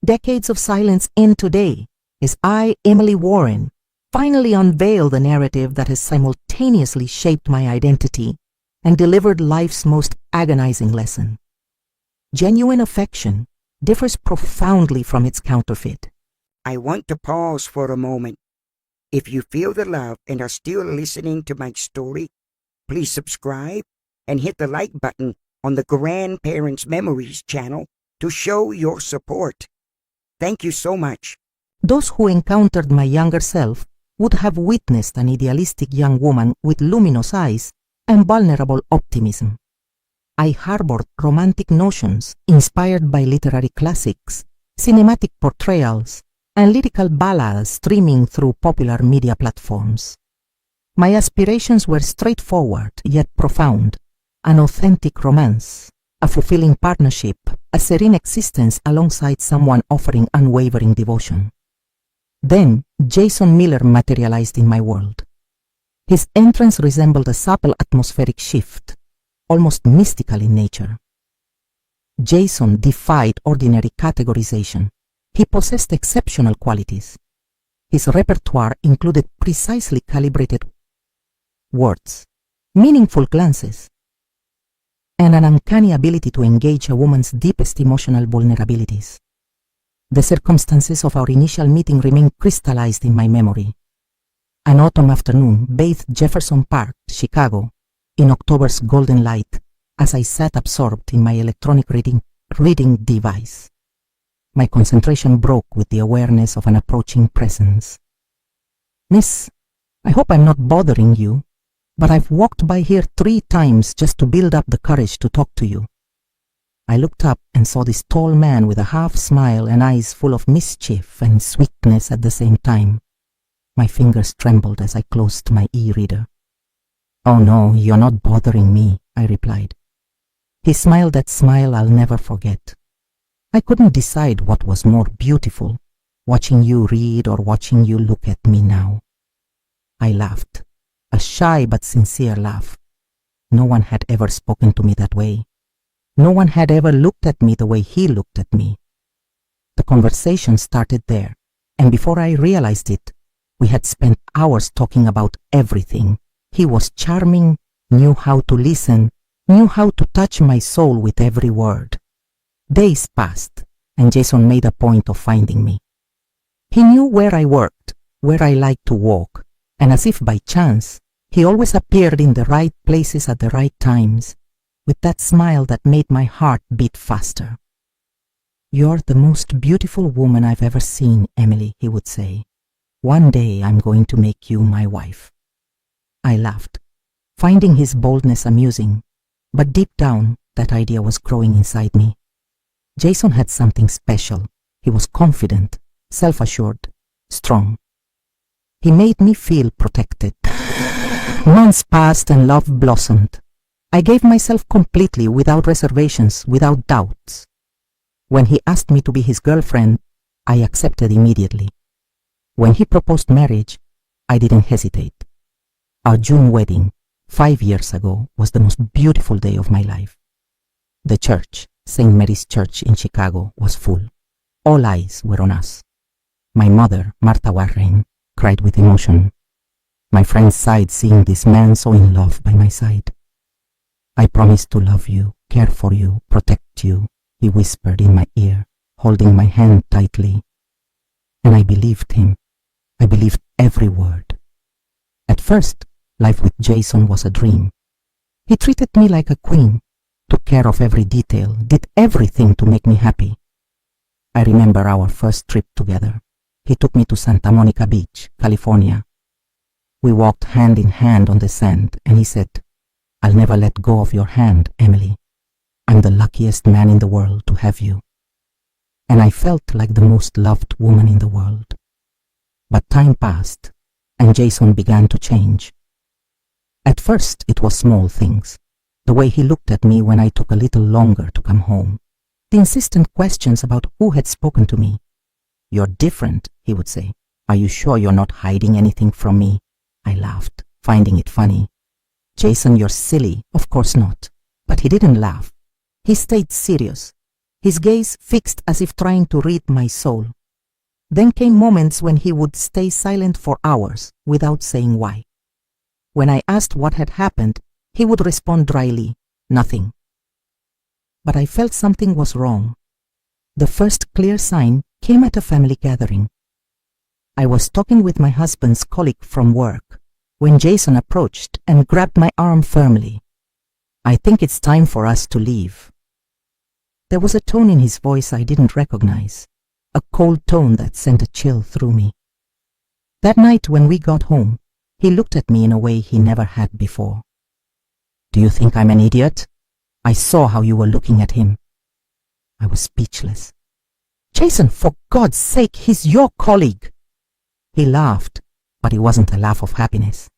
decades of silence end today as I, Emily Warren, finally unveil the narrative that has simultaneously shaped my identity and delivered life's most agonizing lesson. Genuine affection differs profoundly from its counterfeit. I want to pause for a moment. If you feel the love and are still listening to my story, please subscribe and hit the like button on the Grandparents Memories channel to show your support. Thank you so much. Those who encountered my younger self would have witnessed an idealistic young woman with luminous eyes and vulnerable optimism. I harbored romantic notions inspired by literary classics, cinematic portrayals, and lyrical ballads streaming through popular media platforms. My aspirations were straightforward yet profound: an authentic romance, a fulfilling partnership, a serene existence alongside someone offering unwavering devotion. Then Jason Miller materialized in my world. His entrance resembled a subtle atmospheric shift, almost mystical in nature. Jason defied ordinary categorization. He possessed exceptional qualities. His repertoire included precisely calibrated words, meaningful glances, and an uncanny ability to engage a woman's deepest emotional vulnerabilities. The circumstances of our initial meeting remain crystallized in my memory. An autumn afternoon bathed Jefferson Park, Chicago, in October's golden light as I sat absorbed in my electronic reading device. My concentration broke with the awareness of an approaching presence. "Miss, I hope I'm not bothering you, but I've walked by here 3 times just to build up the courage to talk to you." I looked up and saw this tall man with a half smile and eyes full of mischief and sweetness at the same time. My fingers trembled as I closed my e-reader. "Oh no, you're not bothering me," I replied. He smiled that smile I'll never forget. I couldn't decide what was more beautiful, watching you read or watching you look at me now. I laughed, a shy but sincere laugh. No one had ever spoken to me that way. No one had ever looked at me the way he looked at me. The conversation started there, and before I realized it, we had spent hours talking about everything. He was charming, knew how to listen, knew how to touch my soul with every word. Days passed, and Jason made a point of finding me. He knew where I worked, where I liked to walk, and as if by chance, he always appeared in the right places at the right times, with that smile that made my heart beat faster. "You're the most beautiful woman I've ever seen, Emily," he would say. "One day I'm going to make you my wife." I laughed, finding his boldness amusing, but deep down, that idea was growing inside me. Jason had something special. He was confident, self-assured, strong. He made me feel protected. Months passed and love blossomed. I gave myself completely, without reservations, without doubts. When he asked me to be his girlfriend, I accepted immediately. When he proposed marriage, I didn't hesitate. Our June wedding, 5 years ago, was the most beautiful day of my life. The church, St. Mary's Church in Chicago, was full. All eyes were on us. My mother, Martha Warren, cried with emotion. My friends sighed seeing this man so in love by my side. "I promise to love you, care for you, protect you," he whispered in my ear, holding my hand tightly. And I believed him. I believed every word. At first, life with Jason was a dream. He treated me like a queen, took care of every detail, did everything to make me happy. I remember our first trip together. He took me to Santa Monica Beach, California. We walked hand in hand on the sand, and he said, "I'll never let go of your hand, Emily. I'm the luckiest man in the world to have you." And I felt like the most loved woman in the world. But time passed, and Jason began to change. At first, it was small things. The way he looked at me when I took a little longer to come home. The insistent questions about who had spoken to me. "You're different," he would say. "Are you sure you're not hiding anything from me?" I laughed, finding it funny. "Jason, you're silly." "Of course not." But he didn't laugh. He stayed serious. his gaze fixed as if trying to read my soul. Then came moments when he would stay silent for hours without saying why. When I asked what had happened, he would respond dryly, "Nothing." But I felt something was wrong. The first clear sign came at a family gathering. I was talking with my husband's colleague from work when Jason approached and grabbed my arm firmly. "I think it's time for us to leave." There was a tone in his voice I didn't recognize, a cold tone that sent a chill through me. That night when we got home, he looked at me in a way he never had before. "Do you think I'm an idiot? I saw how you were looking at him." I was speechless. "Jason, for God's sake, he's your colleague." He laughed, but it wasn't a laugh of happiness.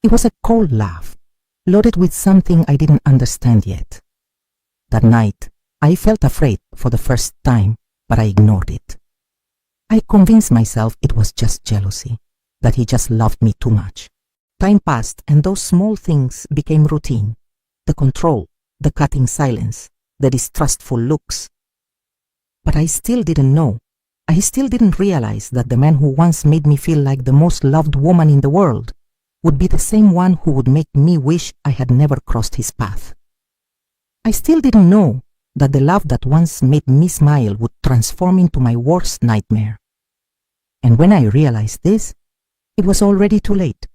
It was a cold laugh, loaded with something I didn't understand yet. That night, I felt afraid for the first time, but I ignored it. I convinced myself it was just jealousy, that he just loved me too much. Time passed and those small things became routine. The control, the cutting silence, the distrustful looks. But I still didn't know. I still didn't realize that the man who once made me feel like the most loved woman in the world would be the same one who would make me wish I had never crossed his path. I still didn't know that the love that once made me smile would transform into my worst nightmare. And when I realized this, it was already too late.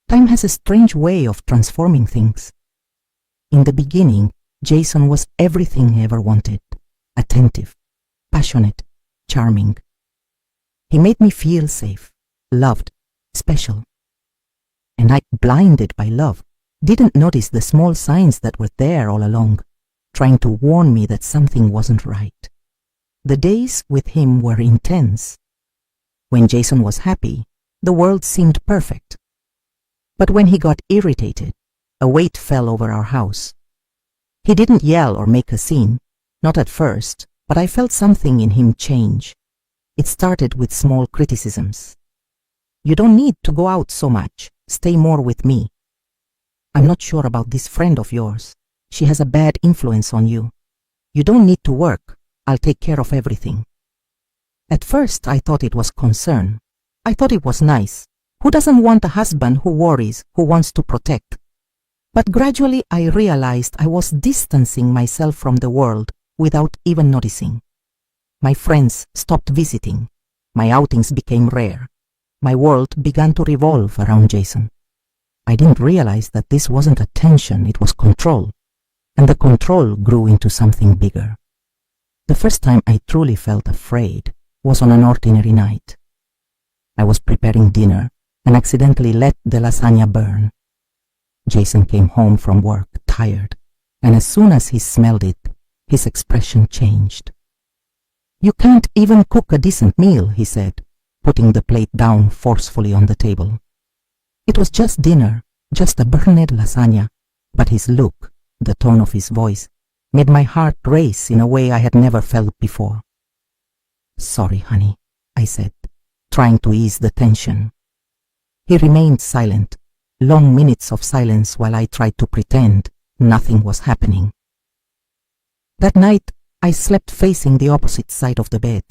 Time has a strange way of transforming things. In the beginning, Jason was everything I ever wanted: attentive, passionate, charming. He made me feel safe, loved, special. And I, blinded by love, didn't notice the small signs that were there all along, trying to warn me that something wasn't right. The days with him were intense. When Jason was happy, the world seemed perfect. But when he got irritated, a weight fell over our house. He didn't yell or make a scene, not at first, but I felt something in him change. It started with small criticisms. "You don't need to go out so much. Stay more with me. I'm not sure about this friend of yours. She has a bad influence on you. You don't need to work. I'll take care of everything." At first, I thought it was concern. I thought it was nice. Who doesn't want a husband who worries, who wants to protect? But gradually, I realized I was distancing myself from the world without even noticing. My friends stopped visiting. My outings became rare. My world began to revolve around Jason. I didn't realize that this wasn't attention, it was control. And the control grew into something bigger. The first time I truly felt afraid was on an ordinary night. I was preparing dinner and accidentally let the lasagna burn. Jason came home from work tired, and as soon as he smelled it, his expression changed. "You can't even cook a decent meal," he said, putting the plate down forcefully on the table. It was just dinner, just a burned lasagna, but his look, the tone of his voice, made my heart race in a way I had never felt before. "Sorry, honey," I said, trying to ease the tension. He remained silent, long minutes of silence while I tried to pretend nothing was happening. That night, I slept facing the opposite side of the bed,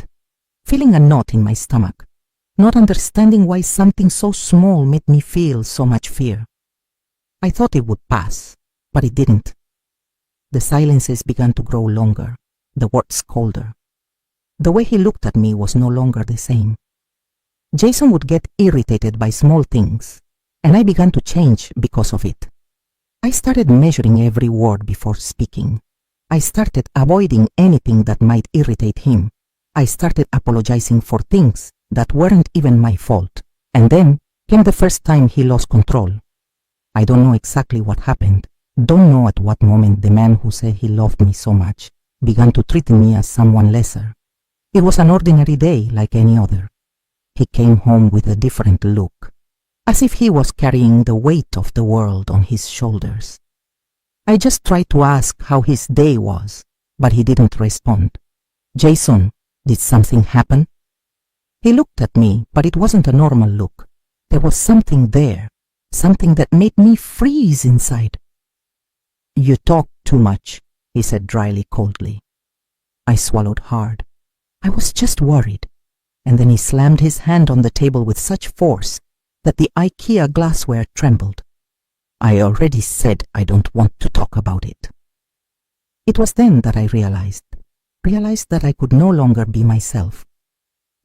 feeling a knot in my stomach, not understanding why something so small made me feel so much fear. I thought it would pass, but it didn't. The silences began to grow longer, the words colder. The way he looked at me was no longer the same. Jason would get irritated by small things, and I began to change because of it. I started measuring every word before speaking. I started avoiding anything that might irritate him. I started apologizing for things that weren't even my fault. And then came the first time he lost control. I don't know exactly what happened. Don't know at what moment the man who said he loved me so much began to treat me as someone lesser. It was an ordinary day like any other. He came home with a different look, as if he was carrying the weight of the world on his shoulders. I just tried to ask how his day was, but he didn't respond. "Jason, did something happen?" He looked at me, but it wasn't a normal look. There was something there, something that made me freeze inside. "You talk too much," he said dryly, coldly. I swallowed hard. I was just worried. And then he slammed his hand on the table with such force that the IKEA glassware trembled. I already said I don't want to talk about it. It was then that I realized that I could no longer be myself.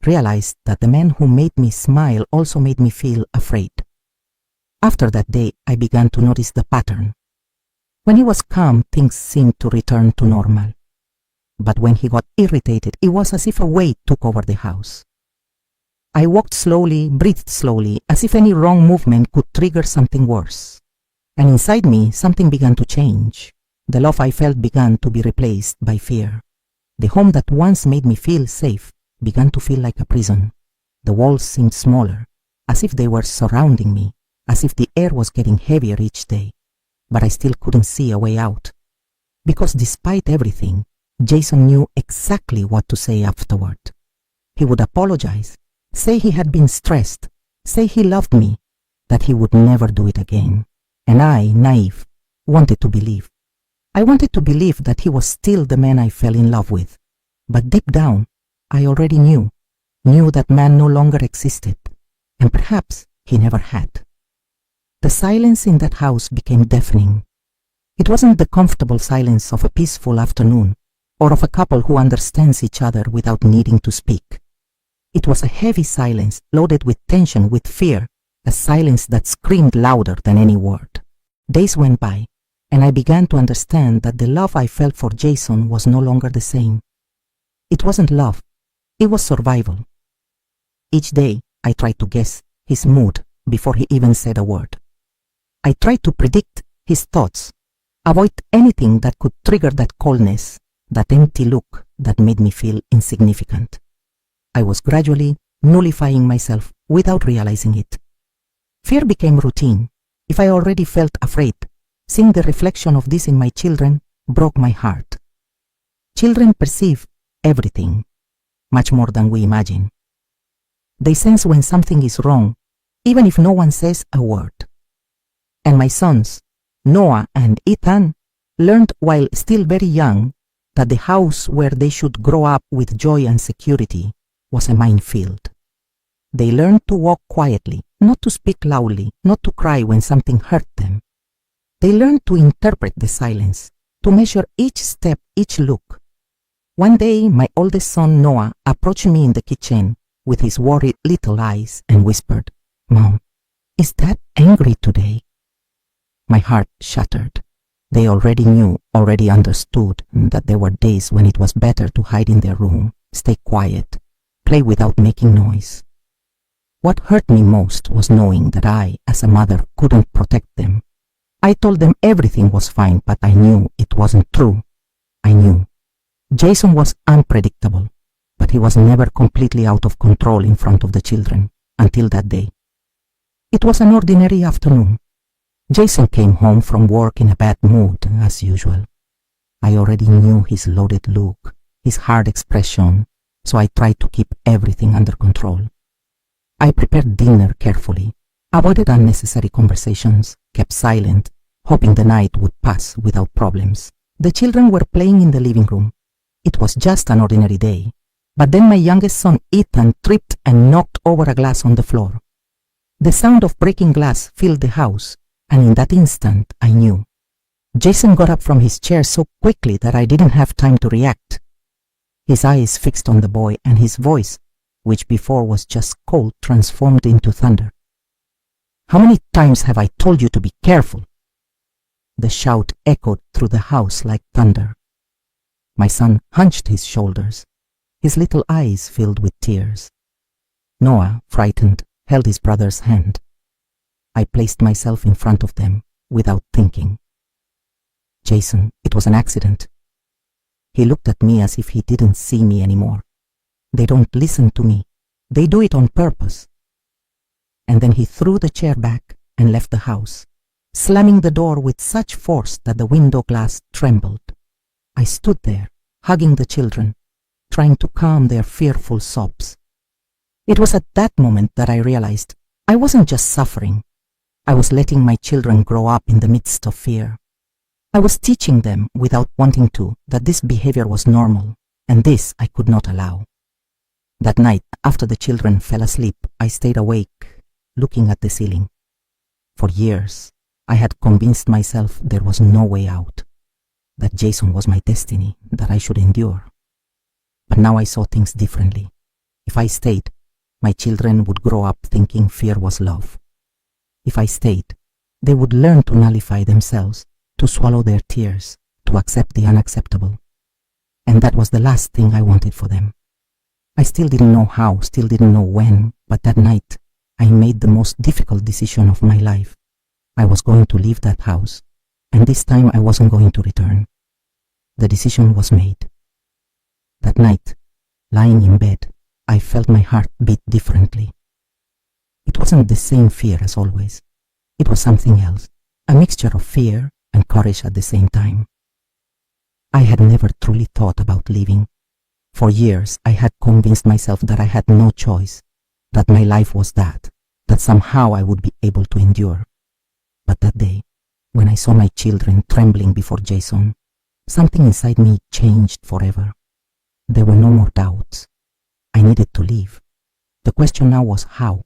Realized that the man who made me smile also made me feel afraid. After that day, I began to notice the pattern. When he was calm, things seemed to return to normal. But when he got irritated, it was as if a weight took over the house. I walked slowly, breathed slowly, as if any wrong movement could trigger something worse. And inside me, something began to change. The love I felt began to be replaced by fear. The home that once made me feel safe began to feel like a prison. The walls seemed smaller, as if they were surrounding me, as if the air was getting heavier each day. But I still couldn't see a way out. Because despite everything, Jason knew exactly what to say afterward. He would apologize, say he had been stressed, say he loved me, that he would never do it again. And I, naive, wanted to believe. I wanted to believe that he was still the man I fell in love with. But deep down, I already knew that man no longer existed, and perhaps he never had. The silence in that house became deafening. It wasn't the comfortable silence of a peaceful afternoon, or of a couple who understands each other without needing to speak. It was a heavy silence, loaded with tension, with fear, a silence that screamed louder than any word. Days went by, and I began to understand that the love I felt for Jason was no longer the same. It wasn't love, it was survival. Each day, I tried to guess his mood before he even said a word. I tried to predict his thoughts, avoid anything that could trigger that coldness, that empty look that made me feel insignificant. I was gradually nullifying myself without realizing it. Fear became routine. If I already felt afraid, seeing the reflection of this in my children broke my heart. Children perceive everything, much more than we imagine. They sense when something is wrong, even if no one says a word. And my sons, Noah and Ethan, learned while still very young that the house where they should grow up with joy and security was a minefield. They learned to walk quietly, not to speak loudly, not to cry when something hurt them. They learned to interpret the silence, to measure each step, each look. One day, my oldest son Noah approached me in the kitchen with his worried little eyes and whispered, "Mom, is Dad angry today?" My heart shattered. They already knew, already understood that there were days when it was better to hide in their room, stay quiet, play without making noise. What hurt me most was knowing that I, as a mother, couldn't protect them. I told them everything was fine, but I knew it wasn't true. I knew. Jason was unpredictable, but he was never completely out of control in front of the children, until that day. It was an ordinary afternoon. Jason came home from work in a bad mood, as usual. I already knew his loaded look, his hard expression, so I tried to keep everything under control. I prepared dinner carefully, avoided unnecessary conversations, kept silent, hoping the night would pass without problems. The children were playing in the living room. It was just an ordinary day. But then my youngest son Ethan tripped and knocked over a glass on the floor. The sound of breaking glass filled the house, and in that instant I knew. Jason got up from his chair so quickly that I didn't have time to react. His eyes fixed on the boy, and his voice, which before was just cold, transformed into thunder. "How many times have I told you to be careful?" The shout echoed through the house like thunder. My son hunched his shoulders. His little eyes filled with tears. Noah, frightened, held his brother's hand. I placed myself in front of them without thinking. "Jason, it was an accident." He looked at me as if he didn't see me anymore. "They don't listen to me. They do it on purpose." And then he threw the chair back and left the house, slamming the door with such force that the window glass trembled. I stood there, hugging the children, trying to calm their fearful sobs. It was at that moment that I realized I wasn't just suffering. I was letting my children grow up in the midst of fear. I was teaching them, without wanting to, that this behavior was normal, and this I could not allow. That night, after the children fell asleep, I stayed awake, looking at the ceiling. For years, I had convinced myself there was no way out, that Jason was my destiny, that I should endure. But now I saw things differently. If I stayed, my children would grow up thinking fear was love. If I stayed, they would learn to nullify themselves, to swallow their tears, to accept the unacceptable. And that was the last thing I wanted for them. I still didn't know how, still didn't know when, but that night, I made the most difficult decision of my life. I was going to leave that house, and this time I wasn't going to return. The decision was made. That night, lying in bed, I felt my heart beat differently. It wasn't the same fear as always. It was something else, a mixture of fear and courage at the same time. I had never truly thought about leaving. For years, I had convinced myself that I had no choice, that my life was that somehow I would be able to endure. But that day, when I saw my children trembling before Jason, something inside me changed forever. There were no more doubts. I needed to leave. The question now was how.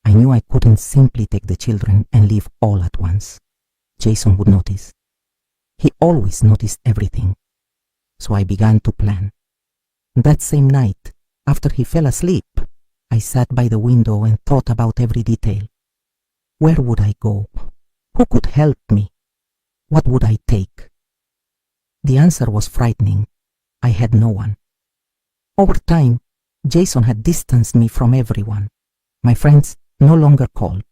I knew I couldn't simply take the children and leave all at once. Jason would notice. He always noticed everything. So I began to plan. That same night, after he fell asleep, I sat by the window and thought about every detail. Where would I go? Who could help me? What would I take? The answer was frightening. I had no one. Over time, Jason had distanced me from everyone. My friends no longer called.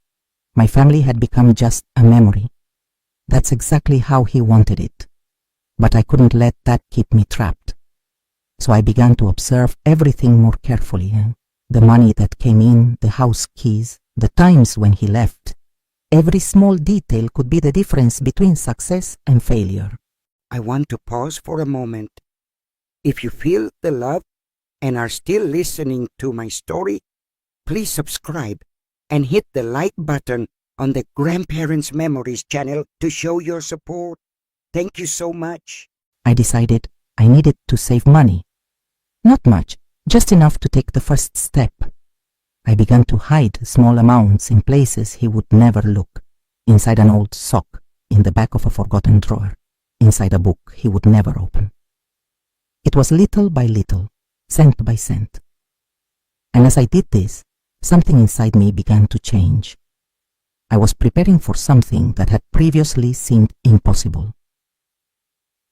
My family had become just a memory. That's exactly how he wanted it. But I couldn't let that keep me trapped. So I began to observe everything more carefully. The money that came in, the house keys, the times when he left. Every small detail could be the difference between success and failure. I want to pause for a moment. If you feel the love and are still listening to my story, please subscribe and hit the like button on the Grandparents Memories channel to show your support. Thank you so much. I decided I needed to save money. Not much, just enough to take the first step. I began to hide small amounts in places he would never look. Inside an old sock, in the back of a forgotten drawer, inside a book he would never open. It was little by little, cent by cent. And as I did this, something inside me began to change. I was preparing for something that had previously seemed impossible.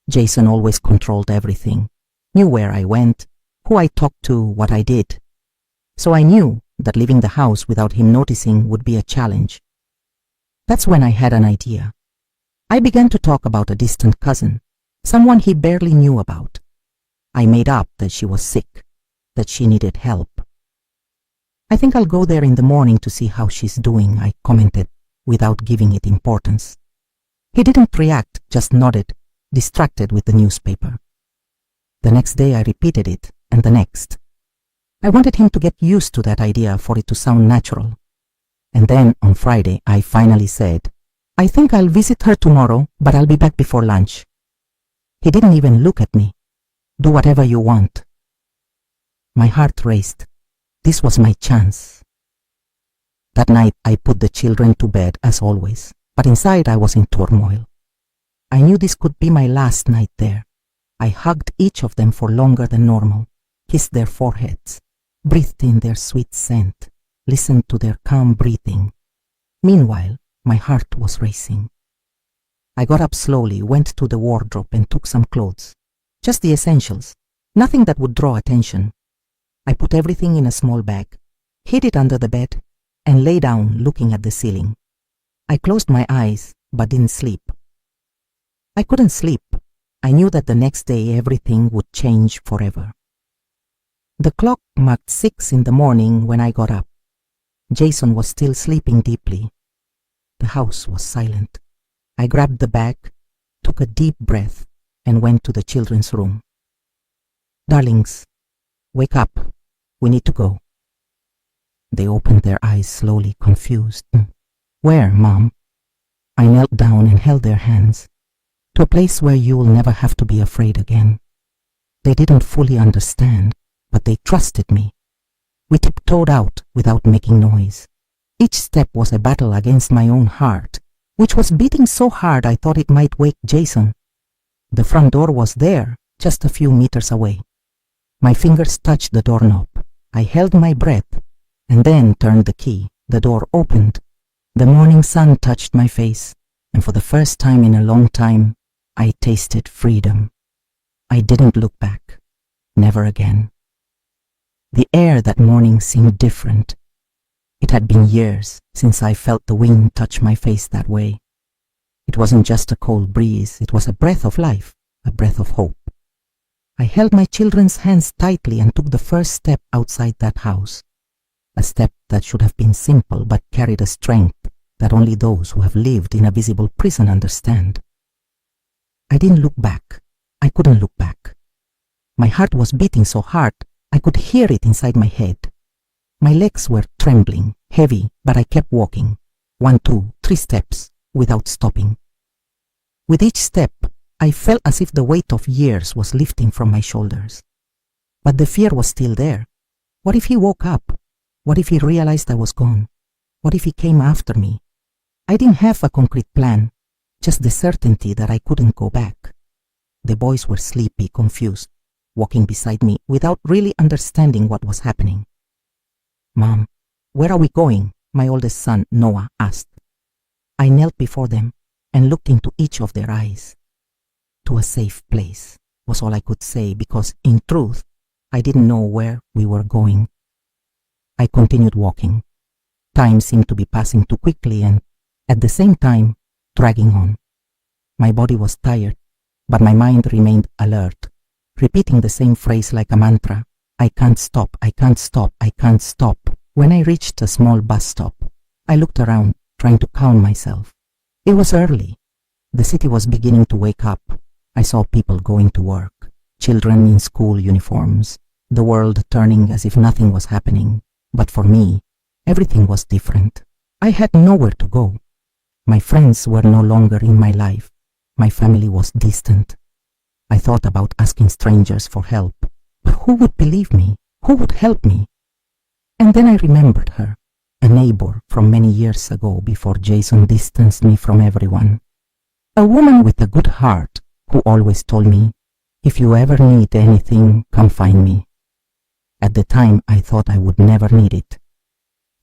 Jason always controlled everything, knew where I went, who I talked to, what I did. So I knew that leaving the house without him noticing would be a challenge. That's when I had an idea. I began to talk about a distant cousin, someone he barely knew about. I made up that she was sick, that she needed help. I think I'll go there in the morning to see how she's doing, I commented, without giving it importance. He didn't react, just nodded, distracted with the newspaper. The next day I repeated it, and the next. I wanted him to get used to that idea for it to sound natural. And then, on Friday, I finally said, I think I'll visit her tomorrow, but I'll be back before lunch. He didn't even look at me. Do whatever you want. My heart raced. This was my chance. That night, I put the children to bed as always, but inside I was in turmoil. I knew this could be my last night there. I hugged each of them for longer than normal, kissed their foreheads, breathed in their sweet scent, listened to their calm breathing. Meanwhile, my heart was racing. I got up slowly, went to the wardrobe and took some clothes. Just the essentials, nothing that would draw attention. I put everything in a small bag, hid it under the bed, and lay down looking at the ceiling. I closed my eyes, but didn't sleep. I couldn't sleep. I knew that the next day everything would change forever. The clock marked 6 in the morning when I got up. Jason was still sleeping deeply. The house was silent. I grabbed the bag, took a deep breath, and went to the children's room. Darlings, wake up. We need to go. They opened their eyes slowly, confused. Where, Mom? I knelt down and held their hands. To a place where you will never have to be afraid again. They didn't fully understand, but they trusted me. We tiptoed out without making noise. Each step was a battle against my own heart, which was beating so hard I thought it might wake Jason. The front door was there, just a few meters away. My fingers touched the doorknob. I held my breath, and then turned the key. The door opened. The morning sun touched my face, and for the first time in a long time, I tasted freedom. I didn't look back. Never again. The air that morning seemed different. It had been years since I felt the wind touch my face that way. It wasn't just a cold breeze, it was a breath of life, a breath of hope. I held my children's hands tightly and took the first step outside that house. A step that should have been simple but carried a strength that only those who have lived in a visible prison understand. I didn't look back. I couldn't look back. My heart was beating so hard I could hear it inside my head. My legs were trembling, heavy, but I kept walking. 1, 2, 3 steps, without stopping. With each step, I felt as if the weight of years was lifting from my shoulders. But the fear was still there. What if he woke up? What if he realized I was gone? What if he came after me? I didn't have a concrete plan, just the certainty that I couldn't go back. The boys were sleepy, confused, walking beside me without really understanding what was happening. "Mom, where are we going?" my oldest son, Noah, asked. I knelt before them and looked into each of their eyes. "To a safe place," was all I could say because, in truth, I didn't know where we were going. I continued walking. Time seemed to be passing too quickly and, at the same time, dragging on. My body was tired, but my mind remained alert, repeating the same phrase like a mantra. "I can't stop, I can't stop, I can't stop." When I reached a small bus stop, I looked around, trying to calm myself. It was early. The city was beginning to wake up. I saw people going to work, children in school uniforms, the world turning as if nothing was happening. But for me, everything was different. I had nowhere to go. My friends were no longer in my life. My family was distant. I thought about asking strangers for help, but who would believe me? Who would help me? And then I remembered her, a neighbor from many years ago before Jason distanced me from everyone. A woman with a good heart who always told me, "If you ever need anything, come find me." At the time, I thought I would never need it.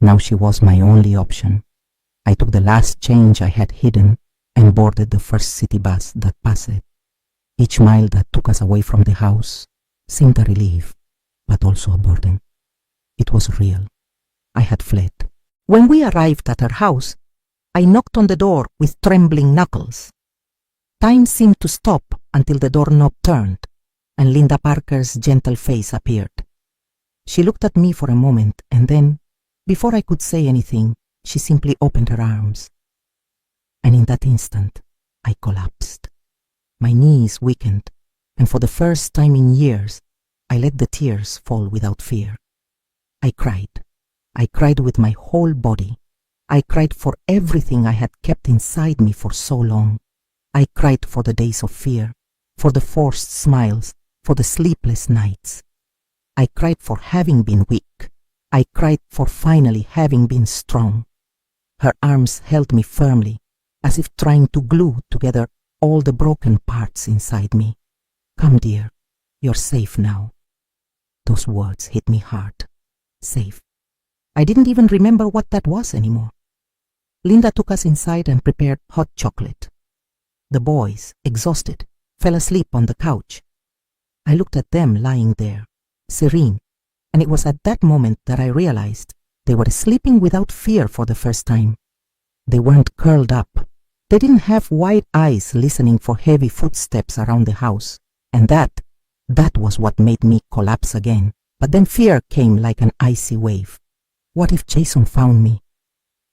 Now she was my only option. I took the last change I had hidden and boarded the first city bus that passed. Each mile that took us away from the house seemed a relief, but also a burden. It was real. I had fled. When we arrived at her house, I knocked on the door with trembling knuckles. Time seemed to stop until the doorknob turned and Linda Parker's gentle face appeared. She looked at me for a moment and then, before I could say anything, she simply opened her arms. And in that instant, I collapsed. My knees weakened, and for the first time in years, I let the tears fall without fear. I cried. I cried with my whole body. I cried for everything I had kept inside me for so long. I cried for the days of fear, for the forced smiles, for the sleepless nights. I cried for having been weak. I cried for finally having been strong. Her arms held me firmly, as if trying to glue together all the broken parts inside me. "Come, dear, you're safe now." Those words hit me hard. Safe. I didn't even remember what that was anymore. Linda took us inside and prepared hot chocolate. The boys, exhausted, fell asleep on the couch. I looked at them lying there, serene, and it was at that moment that I realized they were sleeping without fear for the first time. They weren't curled up. They didn't have wide eyes listening for heavy footsteps around the house, and that was what made me collapse again. But then fear came like an icy wave. What if Jason found me?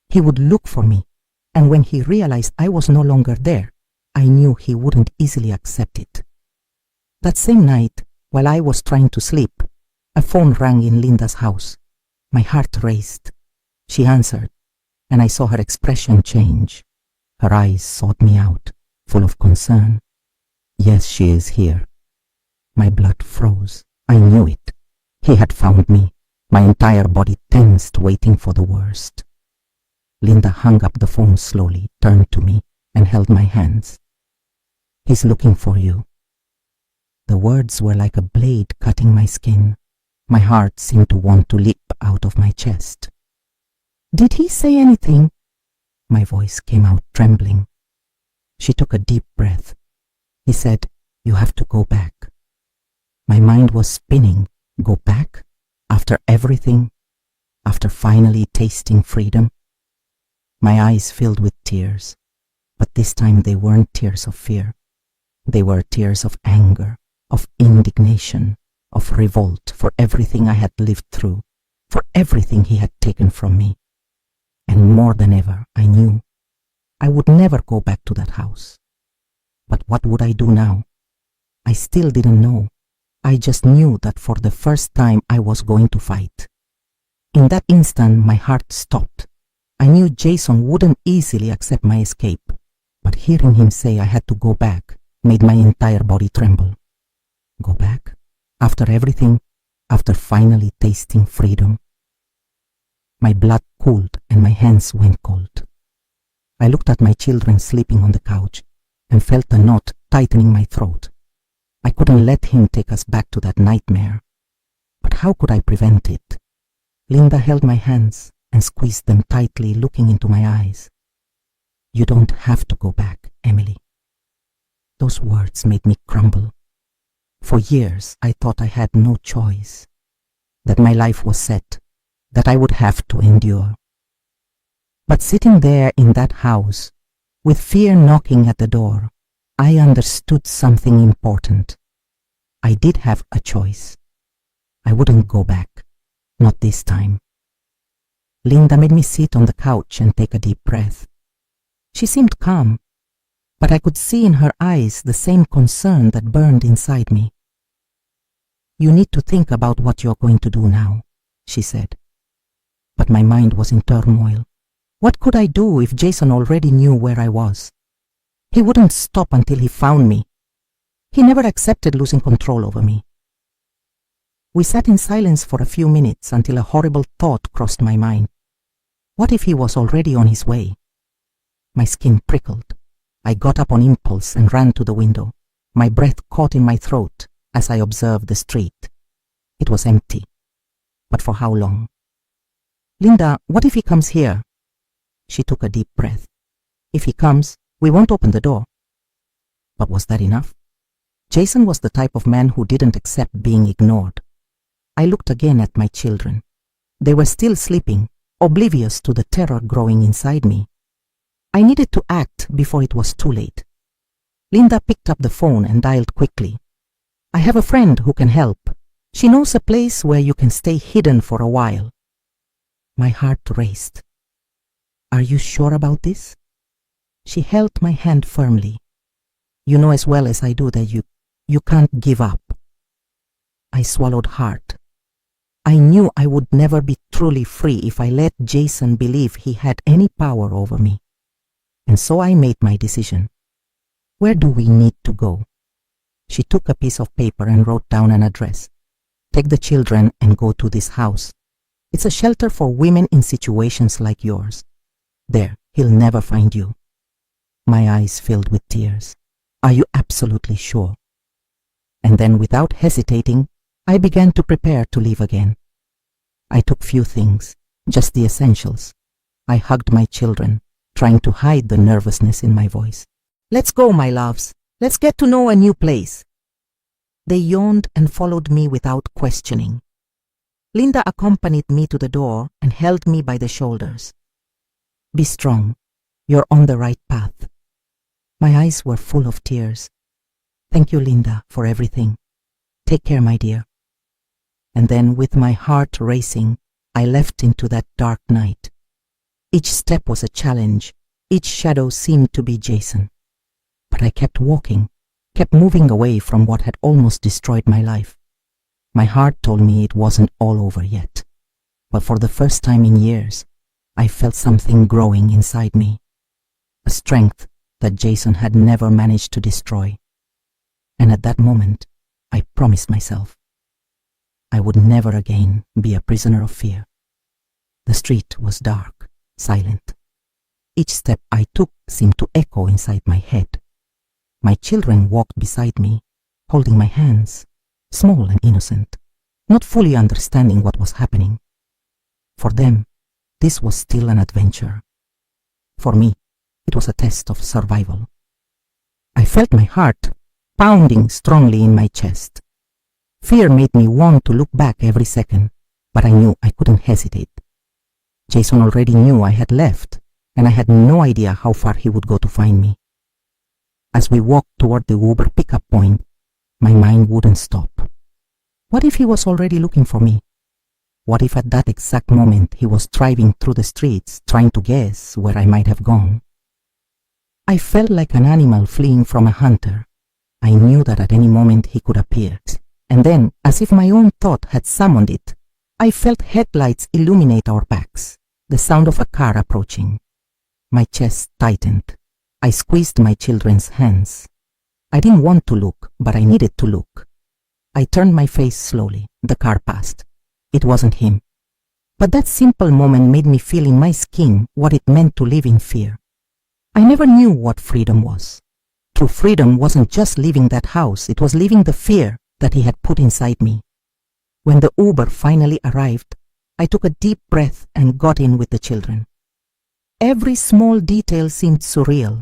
He would look for me, and when he realized I was no longer there, I knew he wouldn't easily accept it. That same night, while I was trying to sleep, a phone rang in Linda's house. My heart raced. She answered, and I saw her expression change. Her eyes sought me out, full of concern. "Yes, she is here." My blood froze. I knew it. He had found me. My entire body tensed, waiting for the worst. Linda hung up the phone slowly, turned to me, and held my hands. "He's looking for you." The words were like a blade cutting my skin. My heart seemed to want to leap out of my chest. "Did he say anything?" My voice came out trembling. She took a deep breath. "He said, you have to go back." My mind was spinning. Go back? After everything? After finally tasting freedom? My eyes filled with tears, but this time they weren't tears of fear. They were tears of anger, of indignation, of revolt for everything I had lived through, for everything he had taken from me. And more than ever, I knew I would never go back to that house. But what would I do now? I still didn't know. I just knew that for the first time I was going to fight. In that instant, my heart stopped. I knew Jason wouldn't easily accept my escape, but hearing him say I had to go back made my entire body tremble. Go back? After everything? After finally tasting freedom? My blood cooled and my hands went cold. I looked at my children sleeping on the couch and felt a knot tightening my throat. I couldn't let him take us back to that nightmare. But how could I prevent it? Linda held my hands and squeezed them tightly, looking into my eyes. "You don't have to go back, Emily." Those words made me crumble. For years, I thought I had no choice, that my life was set, that I would have to endure. But sitting there in that house, with fear knocking at the door, I understood something important. I did have a choice. I wouldn't go back, not this time. Linda made me sit on the couch and take a deep breath. She seemed calm, but I could see in her eyes the same concern that burned inside me. "You need to think about what you're going to do now," she said. But my mind was in turmoil. What could I do if Jason already knew where I was? He wouldn't stop until he found me. He never accepted losing control over me. We sat in silence for a few minutes until a horrible thought crossed my mind. What if he was already on his way? My skin prickled. I got up on impulse and ran to the window. My breath caught in my throat as I observed the street. It was empty. But for how long? "Linda, what if he comes here?" She took a deep breath. "If he comes, we won't open the door." But was that enough? Jason was the type of man who didn't accept being ignored. I looked again at my children. They were still sleeping, oblivious to the terror growing inside me. I needed to act before it was too late. Linda picked up the phone and dialed quickly. "I have a friend who can help. She knows a place where you can stay hidden for a while." My heart raced. "Are you sure about this?" She held my hand firmly. "You know as well as I do that you can't give up." I swallowed hard. I knew I would never be truly free if I let Jason believe he had any power over me. And so I made my decision. "Where do we need to go?" She took a piece of paper and wrote down an address. "Take the children and go to this house. It's a shelter for women in situations like yours. There, he'll never find you." My eyes filled with tears. "Are you absolutely sure?" And then, without hesitating, I began to prepare to leave again. I took few things, just the essentials. I hugged my children, trying to hide the nervousness in my voice. "Let's go, my loves. Let's get to know a new place." They yawned and followed me without questioning. Linda accompanied me to the door and held me by the shoulders. "Be strong. You're on the right path." My eyes were full of tears. "Thank you, Linda, for everything. Take care, my dear." And then, with my heart racing, I left into that dark night. Each step was a challenge. Each shadow seemed to be Jason. But I kept walking, kept moving away from what had almost destroyed my life. My heart told me it wasn't all over yet. But for the first time in years, I felt something growing inside me. A strength that Jason had never managed to destroy. And at that moment, I promised myself I would never again be a prisoner of fear. The street was dark, silent. Each step I took seemed to echo inside my head. My children walked beside me, holding my hands, small and innocent, not fully understanding what was happening. For them, this was still an adventure. For me, it was a test of survival. I felt my heart pounding strongly in my chest. Fear made me want to look back every second, but I knew I couldn't hesitate. Jason already knew I had left, and I had no idea how far he would go to find me. As we walked toward the Uber pickup point, my mind wouldn't stop. What if he was already looking for me? What if at that exact moment he was driving through the streets trying to guess where I might have gone? I felt like an animal fleeing from a hunter. I knew that at any moment he could appear, and then, as if my own thought had summoned it, I felt headlights illuminate our backs, the sound of a car approaching. My chest tightened. I squeezed my children's hands. I didn't want to look, but I needed to look. I turned my face slowly. The car passed. It wasn't him. But that simple moment made me feel in my skin what it meant to live in fear. I never knew what freedom was. True freedom wasn't just leaving that house, it was leaving the fear that he had put inside me. When the Uber finally arrived, I took a deep breath and got in with the children. Every small detail seemed surreal.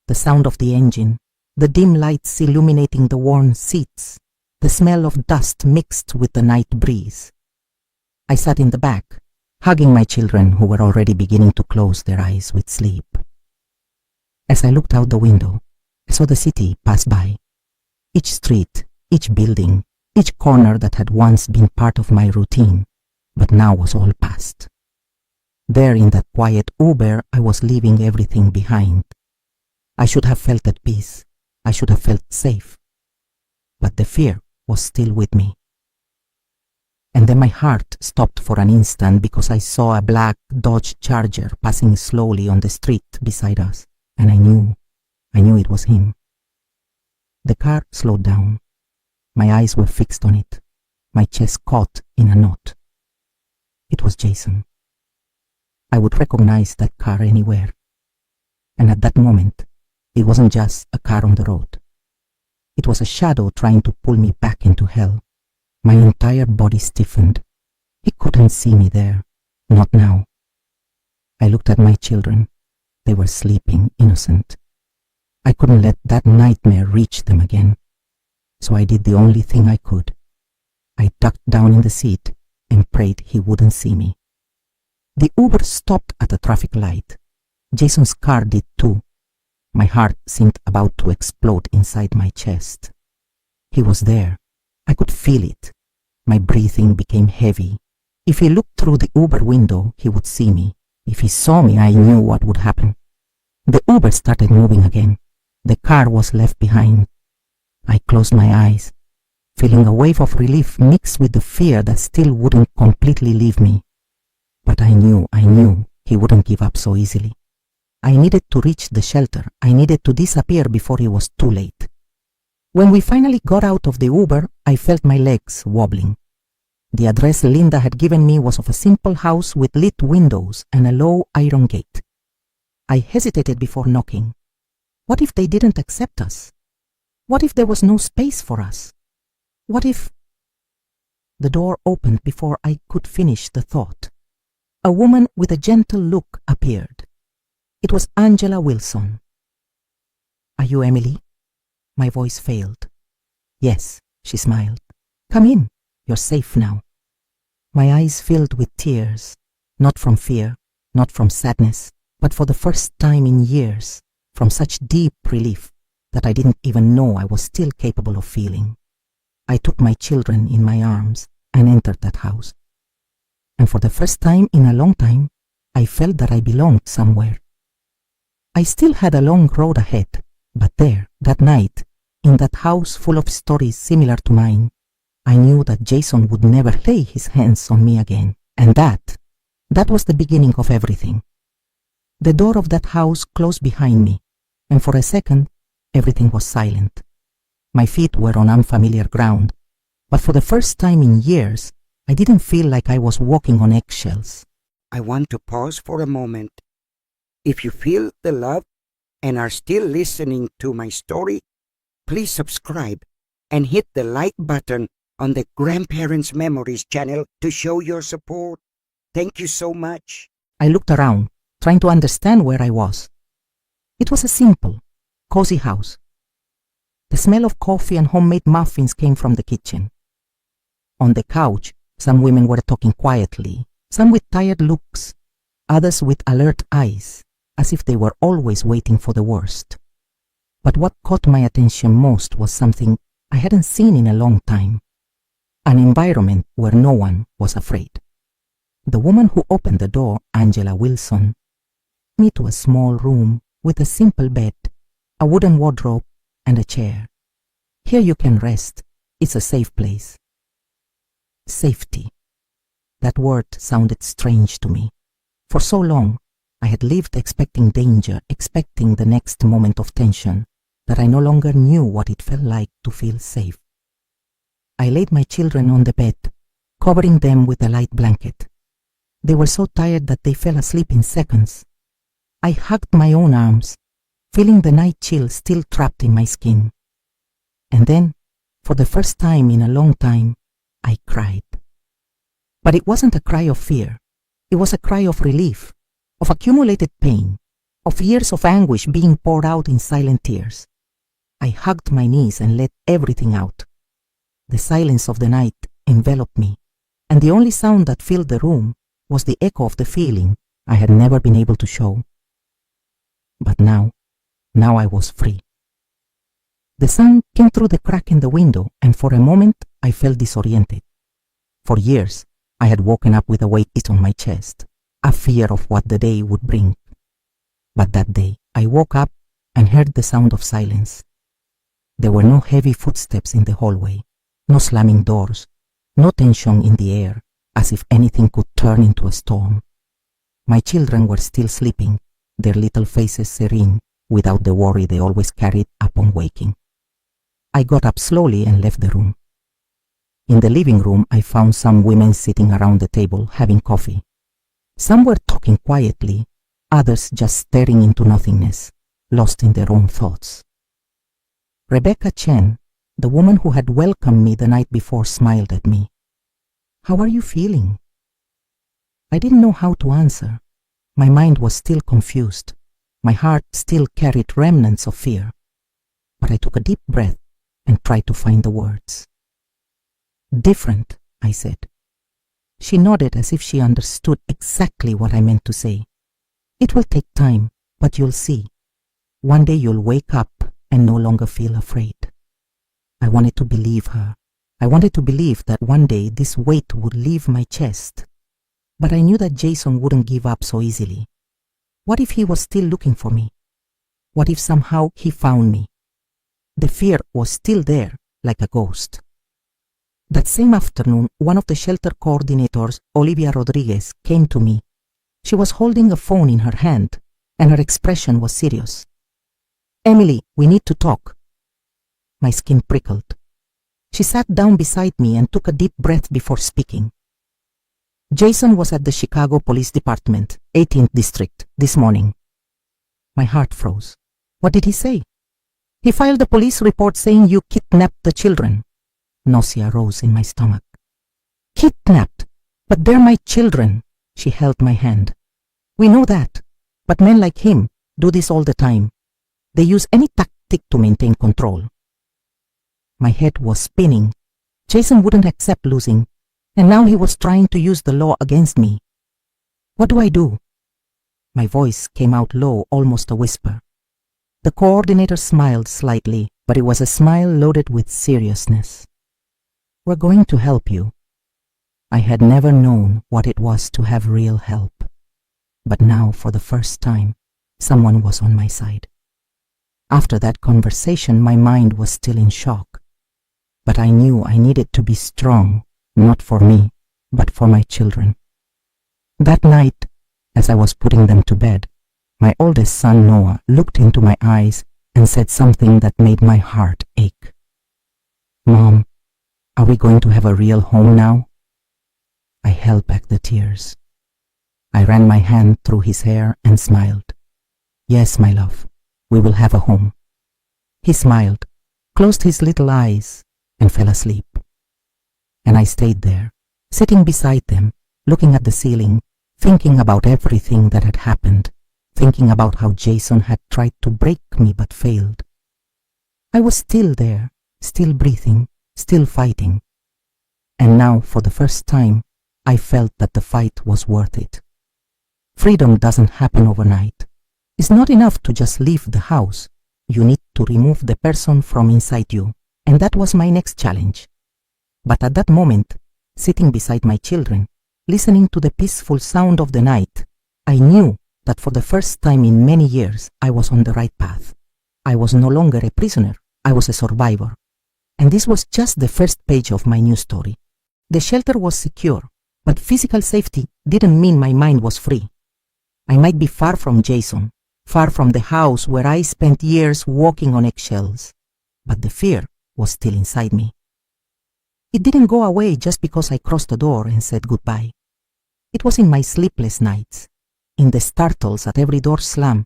The sound of the engine, the dim lights illuminating the worn seats, the smell of dust mixed with the night breeze. I sat in the back, hugging my children who were already beginning to close their eyes with sleep. As I looked out the window, I saw the city pass by. Each street, each building, each corner that had once been part of my routine, but now was all past. There in that quiet Uber, I was leaving everything behind. I should have felt at peace. I should have felt safe. But the fear was still with me. And then my heart stopped for an instant because I saw a black Dodge Charger passing slowly on the street beside us, and I knew it was him. The car slowed down. My eyes were fixed on it, my chest caught in a knot. It was Jason. I would recognize that car anywhere. And at that moment, it wasn't just a car on the road. It was a shadow trying to pull me back into hell. My entire body stiffened. He couldn't see me there. Not now. I looked at my children. They were sleeping, innocent. I couldn't let that nightmare reach them again. So I did the only thing I could. I ducked down in the seat and prayed he wouldn't see me. The Uber stopped at a traffic light. Jason's car did too. My heart seemed about to explode inside my chest. He was there. I could feel it. My breathing became heavy. If he looked through the Uber window, he would see me. If he saw me, I knew what would happen. The Uber started moving again. The car was left behind. I closed my eyes, feeling a wave of relief mixed with the fear that still wouldn't completely leave me. But I knew he wouldn't give up so easily. I needed to reach the shelter. I needed to disappear before it was too late. When we finally got out of the Uber, I felt my legs wobbling. The address Linda had given me was of a simple house with lit windows and a low iron gate. I hesitated before knocking. What if they didn't accept us? What if there was no space for us? What if... The door opened before I could finish the thought. A woman with a gentle look appeared. It was Angela Wilson. "Are you Emily?" My voice failed. "Yes," she smiled. "Come in. You're safe now." My eyes filled with tears, not from fear, not from sadness, but for the first time in years, from such deep relief that I didn't even know I was still capable of feeling. I took my children in my arms and entered that house. And for the first time in a long time, I felt that I belonged somewhere. I still had a long road ahead, but there, that night, in that house full of stories similar to mine, I knew that Jason would never lay his hands on me again. And that was the beginning of everything. The door of that house closed behind me, and for a second, everything was silent. My feet were on unfamiliar ground, but for the first time in years, I didn't feel like I was walking on eggshells. I want to pause for a moment. If you feel the love and are still listening to my story, please subscribe and hit the like button on the Grandparents Memories channel to show your support. Thank you so much. I looked around, trying to understand where I was. It was a simple, cozy house. The smell of coffee and homemade muffins came from the kitchen. On the couch, some women were talking quietly, some with tired looks, others with alert eyes, as if they were always waiting for the worst. But what caught my attention most was something I hadn't seen in a long time. An environment where no one was afraid. The woman who opened the door, Angela Wilson, took me to a small room with a simple bed, a wooden wardrobe, and a chair. Here you can rest. It's a safe place. Safety. That word sounded strange to me. For so long, I had lived expecting danger, expecting the next moment of tension, that I no longer knew what it felt like to feel safe. I laid my children on the bed, covering them with a light blanket. They were so tired that they fell asleep in seconds. I hugged my own arms, feeling the night chill still trapped in my skin. And then, for the first time in a long time, I cried. But it wasn't a cry of fear. It was a cry of relief, of accumulated pain, of years of anguish being poured out in silent tears. I hugged my knees and let everything out. The silence of the night enveloped me, and the only sound that filled the room was the echo of the feeling I had never been able to show. But now I was free. The sun came through the crack in the window, and for a moment I felt disoriented. For years, I had woken up with a weight on my chest, a fear of what the day would bring. But that day, I woke up and heard the sound of silence. There were no heavy footsteps in the hallway, no slamming doors, no tension in the air, as if anything could turn into a storm. My children were still sleeping, their little faces serene, without the worry they always carried upon waking. I got up slowly and left the room. In the living room, I found some women sitting around the table having coffee. Some were talking quietly, others just staring into nothingness, lost in their own thoughts. Rebecca Chen, the woman who had welcomed me the night before, smiled at me. "How are you feeling?" I didn't know how to answer. My mind was still confused. My heart still carried remnants of fear. But I took a deep breath and tried to find the words. "Different," I said. She nodded as if she understood exactly what I meant to say. "It will take time, but you'll see. One day you'll wake up and no longer feel afraid." I wanted to believe her. I wanted to believe that one day this weight would leave my chest. But I knew that Jason wouldn't give up so easily. What if he was still looking for me? What if somehow he found me? The fear was still there, like a ghost. That same afternoon, one of the shelter coordinators, Olivia Rodriguez, came to me. She was holding a phone in her hand, and her expression was serious. "Emily, we need to talk." My skin prickled. She sat down beside me and took a deep breath before speaking. "Jason was at the Chicago Police Department, 18th District, this morning." My heart froze. "What did he say?" "He filed a police report saying you kidnapped the children." Nausea rose in my stomach. "Kidnapped? But they're my children." She held my hand. "We know that, but men like him do this all the time. They use any tactic to maintain control." My head was spinning. Jason wouldn't accept losing, and now he was trying to use the law against me. "What do I do?" My voice came out low, almost a whisper. The coordinator smiled slightly, but it was a smile loaded with seriousness. "We're going to help you." I had never known what it was to have real help. But now, for the first time, someone was on my side. After that conversation, my mind was still in shock. But I knew I needed to be strong, not for me, but for my children. That night, as I was putting them to bed, my oldest son Noah looked into my eyes and said something that made my heart ache. Mom, are we going to have a real home now? I held back the tears. I ran my hand through his hair and smiled. Yes, my love, we will have a home. He smiled, closed his little eyes, and fell asleep. And I stayed there, sitting beside them, looking at the ceiling, thinking about everything that had happened, thinking about how Jason had tried to break me but failed. I was still there, still breathing, still fighting. And now, for the first time, I felt that the fight was worth it. Freedom doesn't happen overnight. It's not enough to just leave the house. You need to remove the person from inside you, and that was my next challenge. But at that moment, sitting beside my children, listening to the peaceful sound of the night, I knew that for the first time in many years, I was on the right path. I was no longer a prisoner, I was a survivor. And this was just the first page of my new story. The shelter was secure, but physical safety didn't mean my mind was free. I might be far from Jason, far from the house where I spent years walking on eggshells, but the fear was still inside me. It didn't go away just because I crossed the door and said goodbye. It was in my sleepless nights, in the startles at every door slam,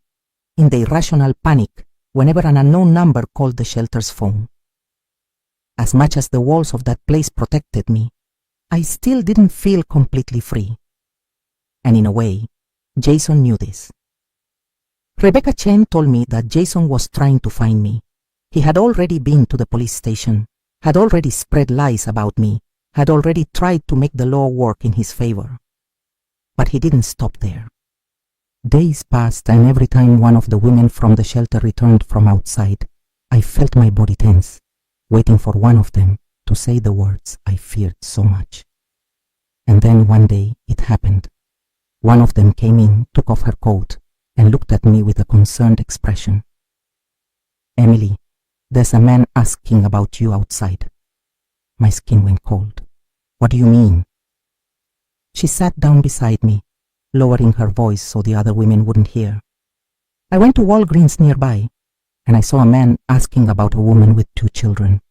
in the irrational panic whenever an unknown number called the shelter's phone. As much as the walls of that place protected me, I still didn't feel completely free. And in a way, Jason knew this. Rebecca Chen told me that Jason was trying to find me. He had already been to the police station, had already spread lies about me, had already tried to make the law work in his favor. But he didn't stop there. Days passed, and every time one of the women from the shelter returned from outside, I felt my body tense, waiting for one of them to say the words I feared so much. And then one day it happened. One of them came in, took off her coat, and looked at me with a concerned expression. "Emily, there's a man asking about you outside." My skin went cold. "What do you mean?" She sat down beside me, lowering her voice so the other women wouldn't hear. "I went to Walgreens nearby, and I saw a man asking about a woman with 2 children.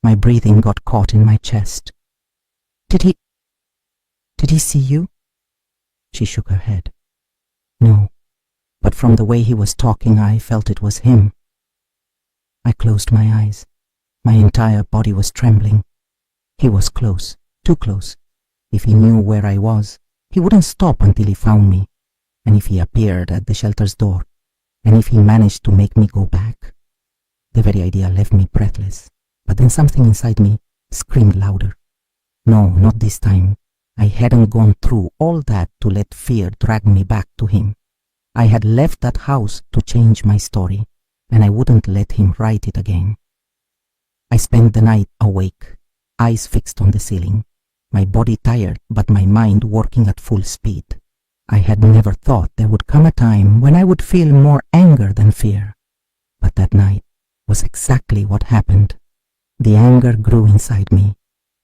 My breathing got caught in my chest. Did he see you?" She shook her head. "No, but from the way he was talking, I felt it was him." I closed my eyes. My entire body was trembling. He was close, too close. If he knew where I was, he wouldn't stop until he found me. And if he appeared at the shelter's door, and if he managed to make me go back. The very idea left me breathless, but then something inside me screamed louder. No, not this time. I hadn't gone through all that to let fear drag me back to him. I had left that house to change my story, and I wouldn't let him write it again. I spent the night awake, eyes fixed on the ceiling, my body tired but my mind working at full speed. I had never thought there would come a time when I would feel more anger than fear. But that night was exactly what happened. The anger grew inside me,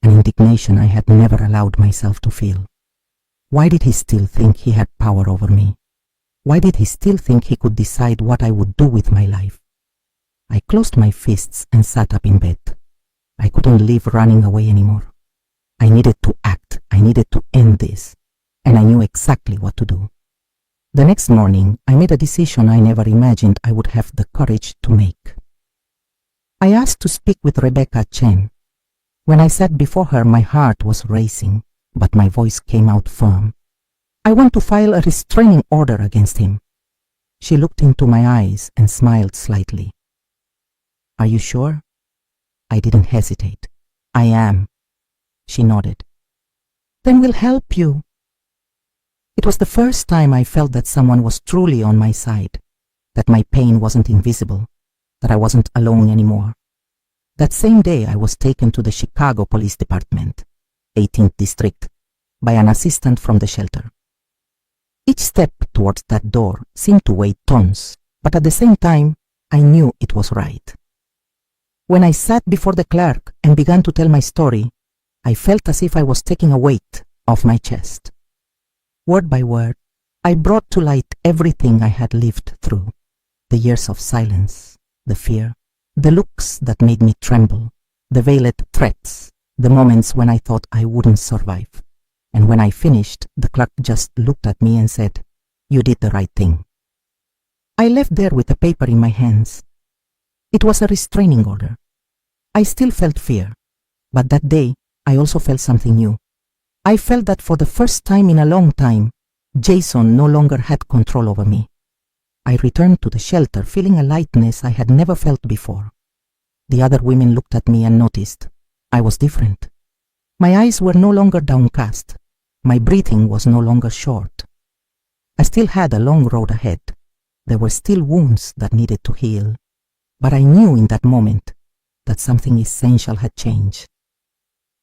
an indignation I had never allowed myself to feel. Why did he still think he had power over me? Why did he still think he could decide what I would do with my life? I closed my fists and sat up in bed. I couldn't live running away anymore. I needed to act. I needed to end this. And I knew exactly what to do. The next morning, I made a decision I never imagined I would have the courage to make. I asked to speak with Rebecca Chen. When I sat before her, my heart was racing, but my voice came out firm. "I want to file a restraining order against him." She looked into my eyes and smiled slightly. "Are you sure?" I didn't hesitate. "I am." She nodded. "Then we'll help you." It was the first time I felt that someone was truly on my side, that my pain wasn't invisible, that I wasn't alone anymore. That same day I was taken to the Chicago Police Department, 18th District, by an assistant from the shelter. Each step towards that door seemed to weigh tons, but at the same time, I knew it was right. When I sat before the clerk and began to tell my story, I felt as if I was taking a weight off my chest. Word by word, I brought to light everything I had lived through, the years of silence, the fear, the looks that made me tremble, the veiled threats, the moments when I thought I wouldn't survive. And when I finished, the clerk just looked at me and said, "You did the right thing." I left there with a paper in my hands. It was a restraining order. I still felt fear, but that day I also felt something new. I felt that for the first time in a long time, Jason no longer had control over me. I returned to the shelter feeling a lightness I had never felt before. The other women looked at me and noticed I was different. My eyes were no longer downcast. My breathing was no longer short. I still had a long road ahead. There were still wounds that needed to heal. But I knew in that moment that something essential had changed.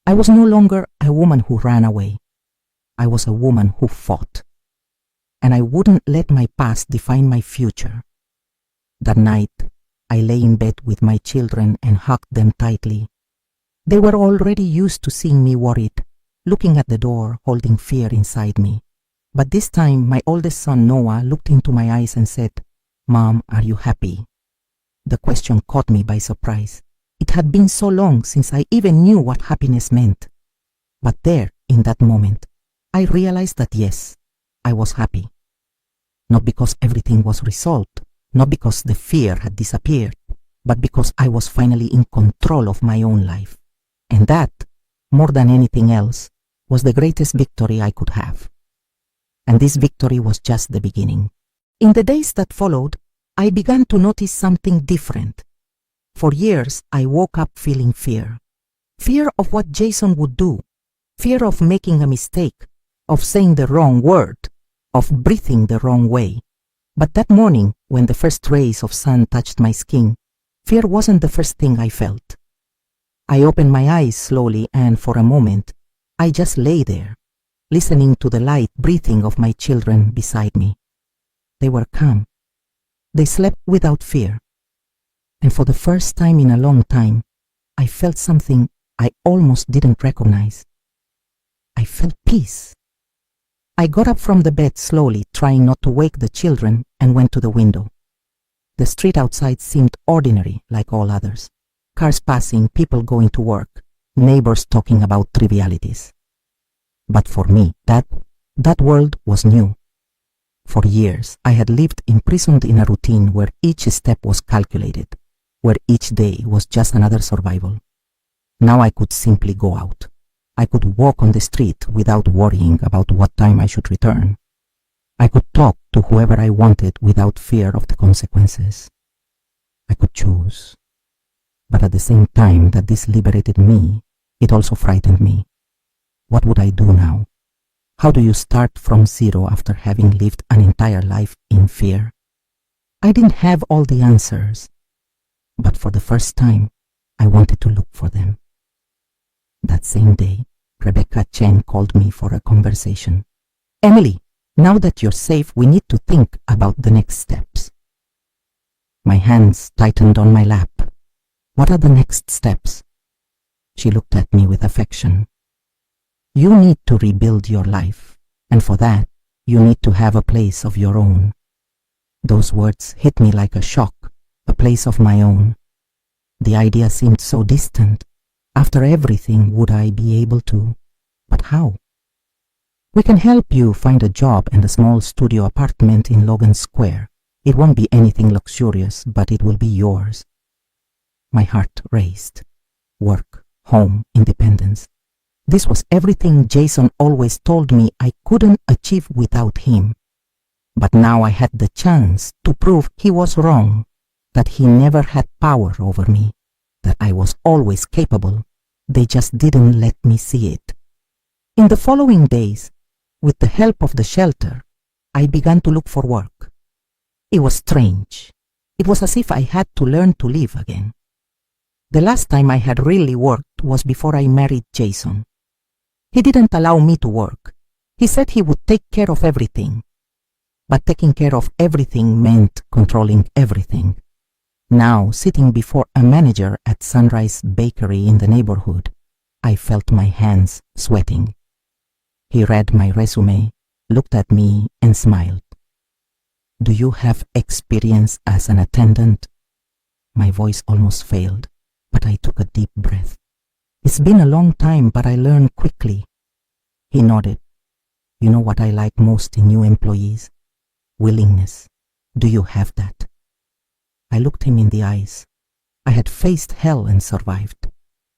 I was no longer a woman who ran away. I was a woman who fought. And I wouldn't let my past define my future. That night, I lay in bed with my children and hugged them tightly. They were already used to seeing me worried, looking at the door, holding fear inside me. But this time, my oldest son, Noah, looked into my eyes and said, "Mom, are you happy?" The question caught me by surprise. It had been so long since I even knew what happiness meant. But there, in that moment, I realized that yes, I was happy. Not because everything was resolved, not because the fear had disappeared, but because I was finally in control of my own life. And that, more than anything else, was the greatest victory I could have. And this victory was just the beginning. In the days that followed, I began to notice something different. For years, I woke up feeling fear. Fear of what Jason would do. Fear of making a mistake, of saying the wrong word, of breathing the wrong way. But that morning, when the first rays of sun touched my skin, fear wasn't the first thing I felt. I opened my eyes slowly and for a moment, I just lay there, listening to the light breathing of my children beside me. They were calm. They slept without fear. And for the first time in a long time, I felt something I almost didn't recognize. I felt peace. I got up from the bed slowly, trying not to wake the children, and went to the window. The street outside seemed ordinary, like all others. Cars passing, people going to work, neighbors talking about trivialities. But for me, that world was new. For years, I had lived imprisoned in a routine where each step was calculated, where each day was just another survival. Now I could simply go out. I could walk on the street without worrying about what time I should return. I could talk to whoever I wanted without fear of the consequences. I could choose. But at the same time that this liberated me, it also frightened me. What would I do now? How do you start from zero after having lived an entire life in fear? I didn't have all the answers, but for the first time, I wanted to look for them. That same day, Rebecca Chen called me for a conversation. "Emily, now that you're safe, we need to think about the next steps." My hands tightened on my lap. "What are the next steps?" She looked at me with affection. "You need to rebuild your life, and for that, you need to have a place of your own." Those words hit me like a shock, a place of my own. The idea seemed so distant. After everything, would I be able to? But how? "We can help you find a job and a small studio apartment in Logan Square. It won't be anything luxurious, but it will be yours." My heart raced. Work, home, independence. This was everything Jason always told me I couldn't achieve without him. But now I had the chance to prove he was wrong, that he never had power over me, that I was always capable. They just didn't let me see it. In the following days, with the help of the shelter, I began to look for work. It was strange. It was as if I had to learn to live again. The last time I had really worked was before I married Jason. He didn't allow me to work. He said he would take care of everything. But taking care of everything meant controlling everything. Now, sitting before a manager at Sunrise Bakery in the neighborhood, I felt my hands sweating. He read my resume, looked at me, and smiled. "Do you have experience as an attendant?" My voice almost failed, but I took a deep breath. It's been a long time, but I learned quickly. He nodded. You know what I like most in new employees? Willingness. Do you have that? I looked him in the eyes. I had faced hell and survived.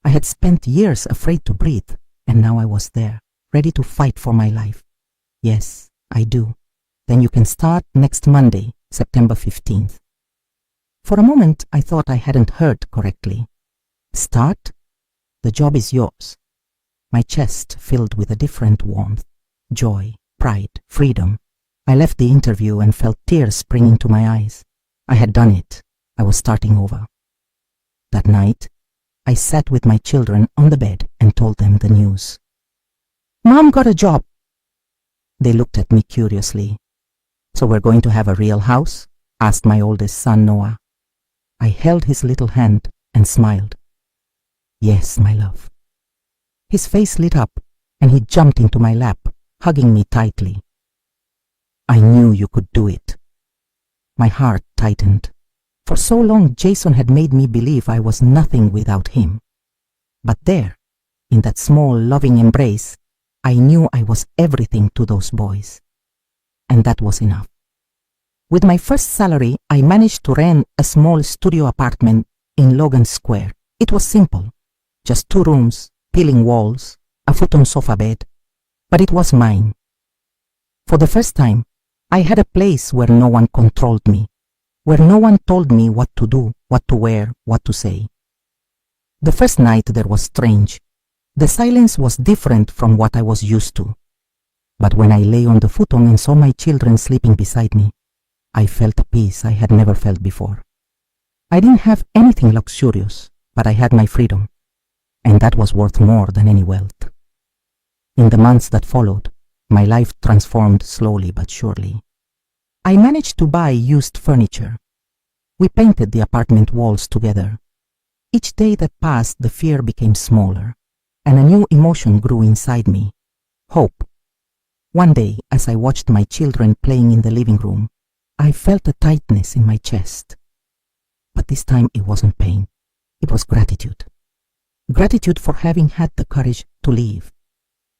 I had spent years afraid to breathe, and now I was there, ready to fight for my life. Yes, I do. Then you can start next Monday, September 15th. For a moment, I thought I hadn't heard correctly. Start? The job is yours. My chest filled with a different warmth, joy, pride, freedom. I left the interview and felt tears springing to my eyes. I had done it. I was starting over. That night, I sat with my children on the bed and told them the news. Mom got a job. They looked at me curiously. So we're going to have a real house? Asked my oldest son, Noah. I held his little hand and smiled. Yes, my love. His face lit up and he jumped into my lap, hugging me tightly. I knew you could do it. My heart tightened. For so long, Jason had made me believe I was nothing without him. But there, in that small, loving embrace, I knew I was everything to those boys. And that was enough. With my first salary, I managed to rent a small studio apartment in Logan Square. It was simple. Just 2 rooms, peeling walls, a futon sofa bed. But it was mine. For the first time, I had a place where no one controlled me, where no one told me what to do, what to wear, what to say. The first night there was strange. The silence was different from what I was used to. But when I lay on the futon and saw my children sleeping beside me, I felt a peace I had never felt before. I didn't have anything luxurious, but I had my freedom, and that was worth more than any wealth. In the months that followed, my life transformed slowly but surely. I managed to buy used furniture. We painted the apartment walls together. Each day that passed, the fear became smaller, and a new emotion grew inside me, hope. One day, as I watched my children playing in the living room, I felt a tightness in my chest. But this time it wasn't pain, it was gratitude. Gratitude for having had the courage to leave.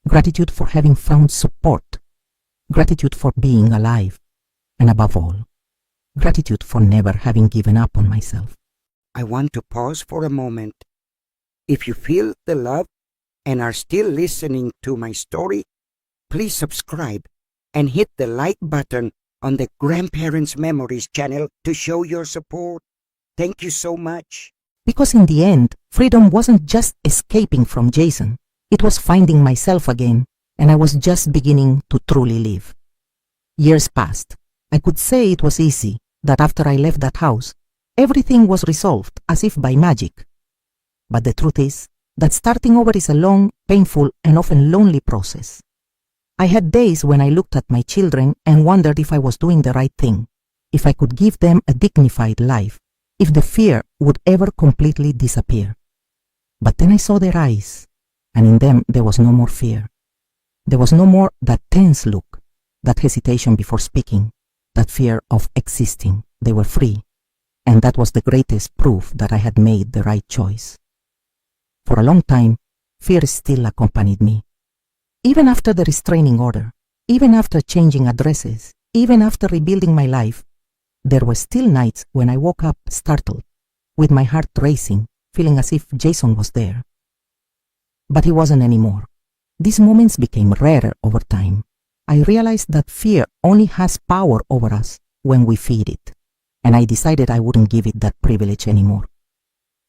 Gratitude for having found support. Gratitude for being alive. And above all, gratitude for never having given up on myself. I want to pause for a moment. If you feel the love and are still listening to my story, please subscribe and hit the like button on the Grandparents Memories channel to show your support. Thank you so much. Because in the end, freedom wasn't just escaping from Jason. It was finding myself again, and I was just beginning to truly live. Years passed. I could say it was easy, that after I left that house, everything was resolved as if by magic. But the truth is that starting over is a long, painful, and often lonely process. I had days when I looked at my children and wondered if I was doing the right thing, if I could give them a dignified life, if the fear would ever completely disappear. But then I saw their eyes, and in them there was no more fear. There was no more that tense look, that hesitation before speaking, that fear of existing. They were free, and that was the greatest proof that I had made the right choice. For a long time, fear still accompanied me. Even after the restraining order, even after changing addresses, even after rebuilding my life, there were still nights when I woke up startled, with my heart racing, feeling as if Jason was there. But he wasn't anymore. These moments became rarer over time. I realized that fear only has power over us when we feed it, and I decided I wouldn't give it that privilege anymore.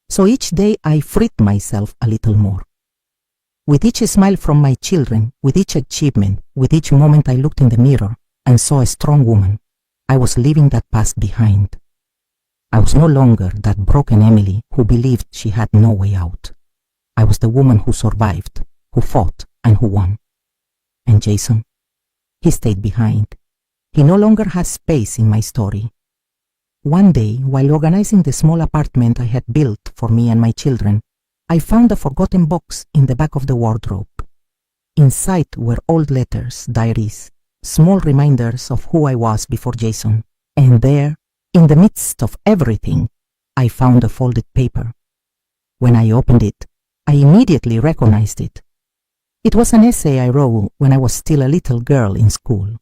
So each day I freed myself a little more. With each smile from my children, with each achievement, with each moment I looked in the mirror and saw a strong woman, I was leaving that past behind. I was no longer that broken Emily who believed she had no way out. I was the woman who survived, who fought, and who won. And Jason? He stayed behind. He no longer has space in my story. One day, while organizing the small apartment I had built for me and my children, I found a forgotten box in the back of the wardrobe. Inside were old letters, diaries, small reminders of who I was before Jason. And there, in the midst of everything, I found a folded paper. When I opened it, I immediately recognized it. It was an essay I wrote when I was still a little girl in school.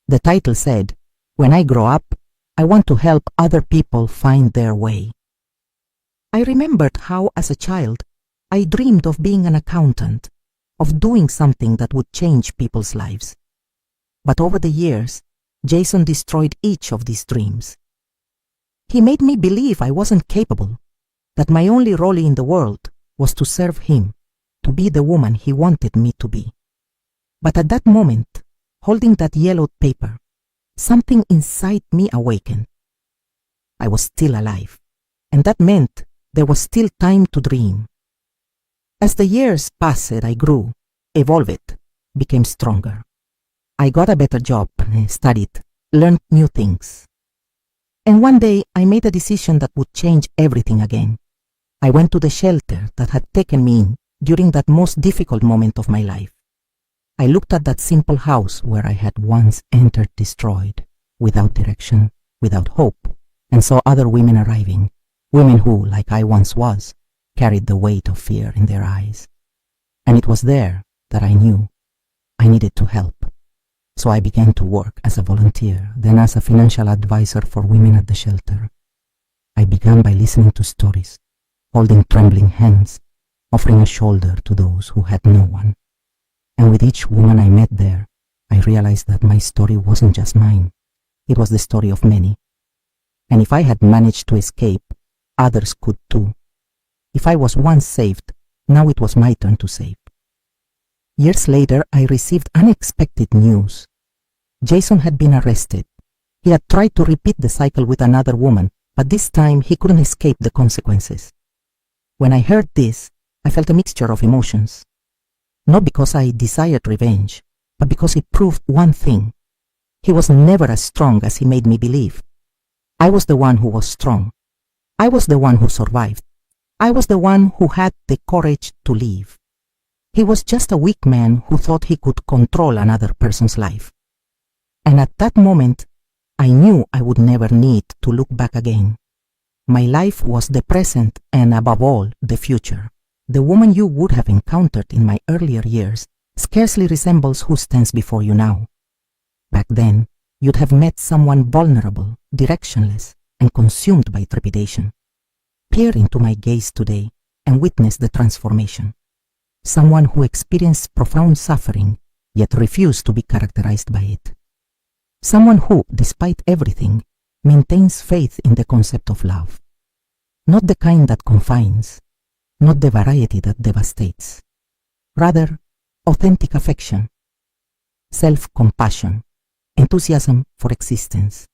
The title said, "When I grow up, I want to help other people find their way." I remembered how, as a child, I dreamed of being an accountant, of doing something that would change people's lives. But over the years, Jason destroyed each of these dreams. He made me believe I wasn't capable, that my only role in the world was to serve him, to be the woman he wanted me to be. But at that moment, holding that yellowed paper, something inside me awakened. I was still alive, and that meant there was still time to dream. As the years passed, I grew, evolved, became stronger. I got a better job, studied, learned new things. And one day I made a decision that would change everything again. I went to the shelter that had taken me in during that most difficult moment of my life. I looked at that simple house where I had once entered destroyed, without direction, without hope, and saw other women arriving, women who, like I once was, carried the weight of fear in their eyes. And it was there that I knew I needed to help. So I began to work as a volunteer, then as a financial advisor for women at the shelter. I began by listening to stories, holding trembling hands, offering a shoulder to those who had no one. And with each woman I met there, I realized that my story wasn't just mine. It was the story of many. And if I had managed to escape, others could too. If I was once saved, now it was my turn to save. Years later, I received unexpected news. Jason had been arrested. He had tried to repeat the cycle with another woman, but this time he couldn't escape the consequences. When I heard this, I felt a mixture of emotions. Not because I desired revenge, but because it proved one thing. He was never as strong as he made me believe. I was the one who was strong. I was the one who survived. I was the one who had the courage to leave. He was just a weak man who thought he could control another person's life. And at that moment, I knew I would never need to look back again. My life was the present and, above all, the future. The woman you would have encountered in my earlier years scarcely resembles who stands before you now. Back then, you'd have met someone vulnerable, directionless, and consumed by trepidation. Peer into my gaze today and witness the transformation. Someone who experienced profound suffering, yet refused to be characterized by it. Someone who, despite everything, maintains faith in the concept of love. Not the kind that confines, not the variety that devastates. Rather, authentic affection, self-compassion, enthusiasm for existence,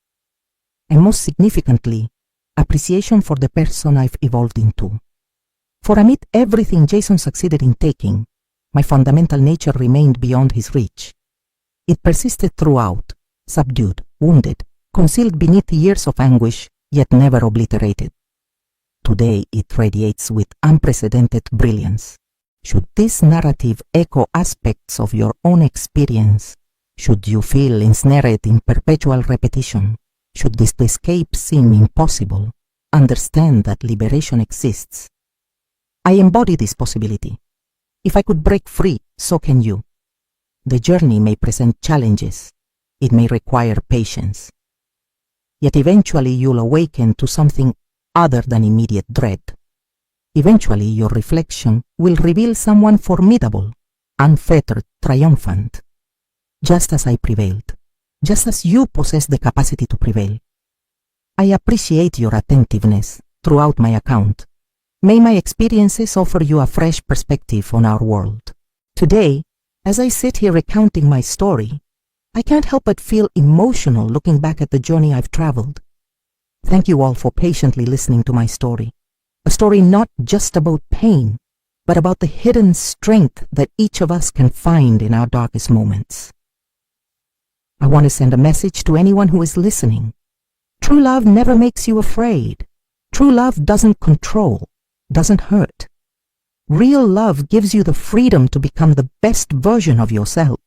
and most significantly, appreciation for the person I've evolved into. For amid everything Jason succeeded in taking, my fundamental nature remained beyond his reach. It persisted throughout, subdued, wounded, concealed beneath years of anguish, yet never obliterated. Today it radiates with unprecedented brilliance. Should this narrative echo aspects of your own experience, should you feel ensnared in perpetual repetition, should this escape seem impossible, understand that liberation exists. I embody this possibility. If I could break free, so can you. The journey may present challenges. It may require patience. Yet eventually you'll awaken to something other than immediate dread. Eventually your reflection will reveal someone formidable, unfettered, triumphant. Just as I prevailed, just as you possess the capacity to prevail. I appreciate your attentiveness throughout my account. May my experiences offer you a fresh perspective on our world. Today, as I sit here recounting my story, I can't help but feel emotional looking back at the journey I've traveled. Thank you all for patiently listening to my story. A story not just about pain, but about the hidden strength that each of us can find in our darkest moments. I want to send a message to anyone who is listening. True love never makes you afraid. True love doesn't control, doesn't hurt. Real love gives you the freedom to become the best version of yourself.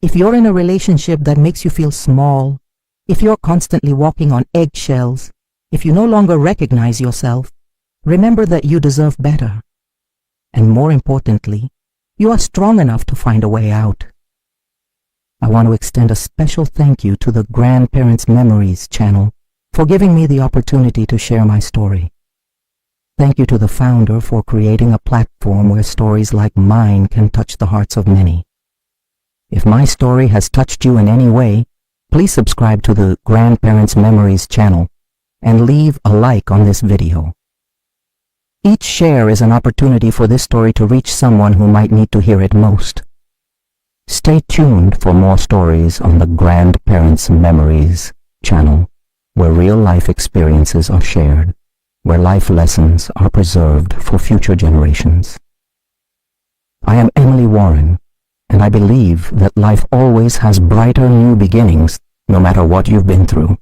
If you're in a relationship that makes you feel small, if you're constantly walking on eggshells, if you no longer recognize yourself, remember that you deserve better. And more importantly, you are strong enough to find a way out. I want to extend a special thank you to the Grandparents Memories channel for giving me the opportunity to share my story. Thank you to the founder for creating a platform where stories like mine can touch the hearts of many. If my story has touched you in any way, please subscribe to the Grandparents Memories channel and leave a like on this video. Each share is an opportunity for this story to reach someone who might need to hear it most. Stay tuned for more stories on the Grandparents Memories channel, where real-life experiences are shared, where life lessons are preserved for future generations. I am Emily Warren, and I believe that life always has brighter new beginnings, no matter what you've been through.